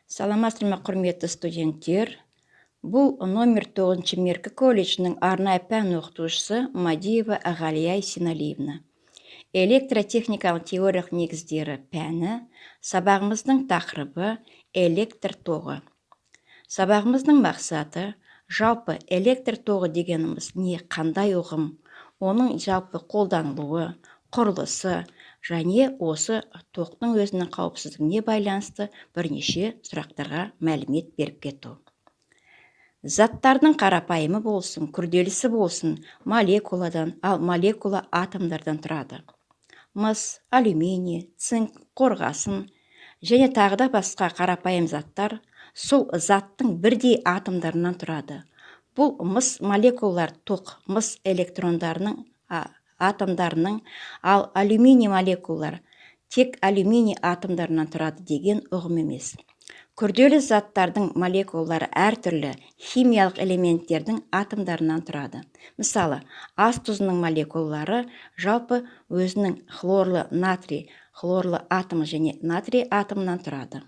Саламатсыздар ма, құрметті студенттер? Бұл номер 9 Меркі колледжінің арнайы пән оқытушысы Мадиева Ағалия Синалиевна. Электротехникалық теориялық негіздері пәні. Сабағымыздың тақырыбы электр тоғы. Сабағымыздың мақсаты жалпы электр тоғы дегеніміз не, қандай ұғым, оның жалпы қолданылуы, құрылысы және осы тоқтың өзінің қауіпсіздігіне байланысты бірнеше сұрақтарға мәлімет беріп кету. Заттардың қарапайымы болсын, күрделісі болсын, молекуладан, ал молекула атомдардан тұрады. Мыс, алюминий, цинк, қорғасын және тағы да басқа қарапайым заттар сол заттың бірдей атомдарынан тұрады. Бұл мыс молекулалар тоқ мыс электрондарының атомдарының, ал алюминий молекулалар тек алюминий атомдарынан тұрады деген ұғым емес. Күрделі заттардың молекулалары әртүрлі химиялық элементтердің атомдарынан тұрады. Мысалы, ас тұзының молекулалары жалпы өзінің хлорлы натрий, хлорлы атомы және натрий атомынан тұрады.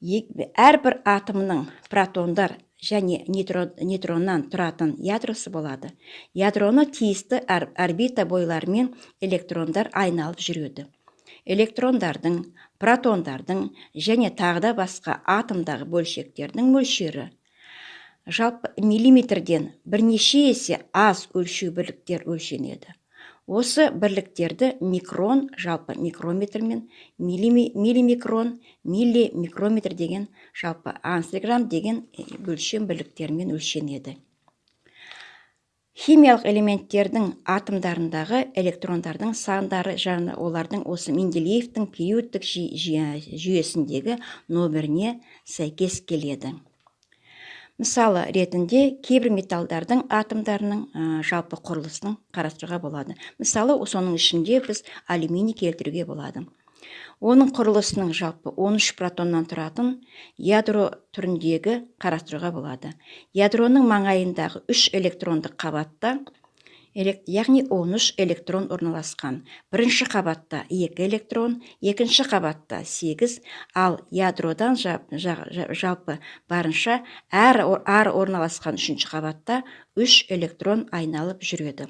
Әрбір атомның протондар және нейтроннан тұратын ядросы болады. Ядроны тиісті орбита бойларымен электрондар айналып жүреді. Электрондардың, протондардың және тағда басқа атомдағы бөлшектердің мөлшері жалпы миллиметрден бірнеше есе аз өлшеу бірліктер өлшенеді. Осы бірліктерді микрон, жалпы микрометрмен, миллимикрон, миллимикрометр деген, жалпы ансиграмм деген өлшем бірліктермен өлшенеді. Химиялық элементтердің атомдарындағы электрондардың сандары және олардың осы Менделеевтің периодтық жүйесіндегі номеріне сәйкес келеді. Мысалы ретінде кейбір металдардың атомдарының жалпы құрылысын қарастыруға болады. Мысалы, соның ішінде біз алюминий келтіруге болады. Оның құрылысының жалпы 13 протоннан тұратын ядро түріндегі қарастыруға болады. Ядроның маңайындағы 3 электрондық қабатта, яғни 13 электрон орналасқан. Бірінші қабатта 2 электрон, екінші қабатта 8, ал ядродан жалпы барынша әр орналасқан 3-ші қабатта 3 электрон айналып жүреді.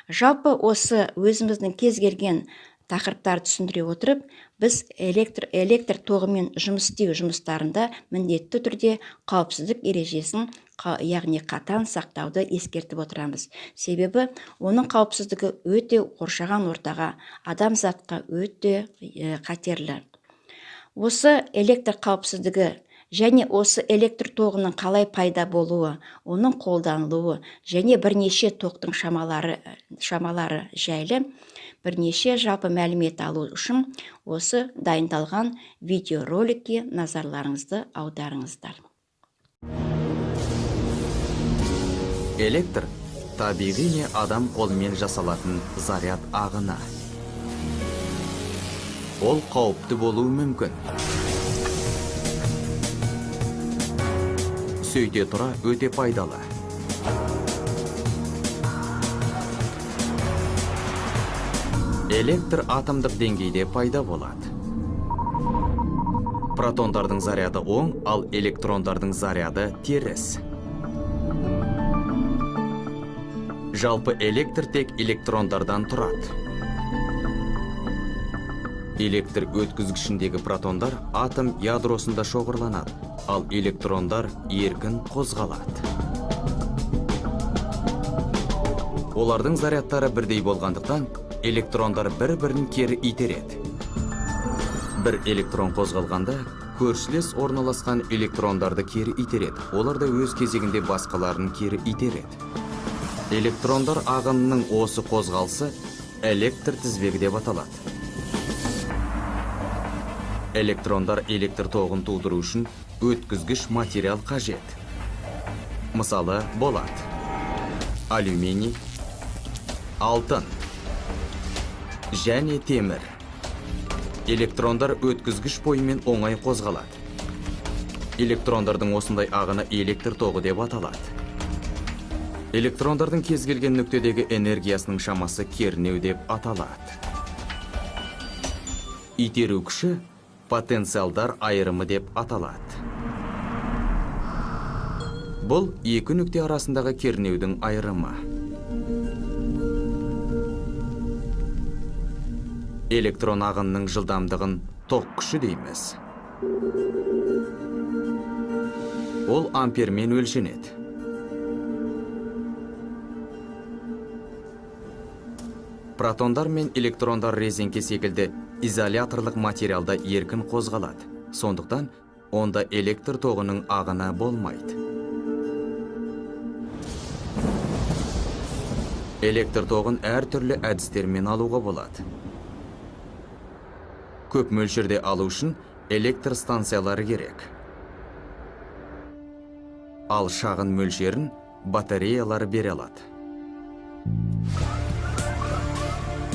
Жалпы осы өзіміздің кез келген тақырыптарды түсіндіре отырып, біз электр тоғымен жұмыс істеу жұмыстарында міндетті түрде қауіпсіздік ережесін, яғни қатаң сақтауды ескертіп отырамыз. Себебі оның қауіпсіздігі өте қоршаған ортаға, адамзатқа өте қатерлі. Осы электр қауіпсіздігі және осы электр тоғының қалай пайда болуы, оның қолданылуы және бірнеше тоқтың шамалары жайлы бірнеше жалпы мәлімет алу үшін осы дайындалған видеороликке назарларыңызды аударыңыздар. Электр табиғи не адам қолымен жасалатын заряд ағыны. Ол қауіпті болуы мүмкін. Сөйте тұра өте пайдалы. Электр атомдық деңгейде пайда болады. Протондардың заряды оң, ал электрондардың заряды теріс. Жалпы электр тек электрондардан тұрады. Электр өткізгішіндегі протондар атом ядросында шоғырланады, ал электрондар еркін қозғалады. Олардың зарядтары бірдей болғандықтан, электрондар бір-бірін кері итереді. Бір электрон қозғалғанда, көршілес орналасқан электрондарды кері итереді. Олар да өз кезегінде басқаларын кері итереді. Электрондар ағынының осы қозғалысы электр тізбегі деп аталады. Электрондар электр тоғын тудыру үшін өткізгіш материал қажет. Мысалы болады: алюминий, алтын және темір. Электрондар өткізгіш бойымен оңай қозғалады. Электрондардың осындай ағыны электр тоғы деп аталады. Электрондардың кез келген нүктедегі энергиясының шамасы кернеу деп аталады. Итеру күші потенциалдар айырымы деп аталады. Бұл екі нүкте арасындағы кернеудің айырымы. Электрон ағынның жылдамдығын тоқ күші дейміз. Ол ампермен өлшенеді. Протондар мен электрондар резеңке секілді изоляторлық материалда еркін қозғалады. Сондықтан, онда электр тоғының ағыны болмайды. Электр тоғын әртүрлі әдістермен алуға болады. Көп мөлшерде алу үшін электр станциялары керек. Ал шағын мөлшерін батареялар бере алады.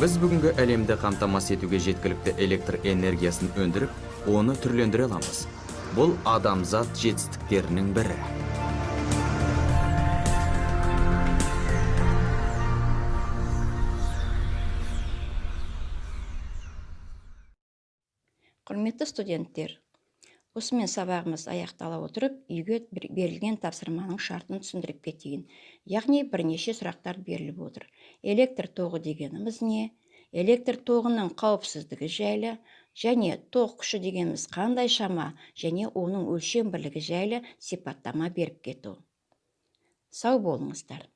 Біз бүгінгі әлемді қамтамасыз етуге жеткілікті электр энергиясын өндіріп, оны түрлендіре аламыз. Бұл адамзат жетістіктерінің бірі. Құрметті студенттер, осымен сабағымыз аяқтала отырып, үйге берілген тапсырманың шартын түсіндіріп кетейін. Яғни бірнеше сұрақтар беріліп отыр. Электр тоғы дегеніміз не? Электр тоғының қауіпсіздігі жайлы, және тоқ күші дегеніміз қандай шама, және оның өлшем бірлігі жайлы сипаттама беріп кету. Сау болыңыздар.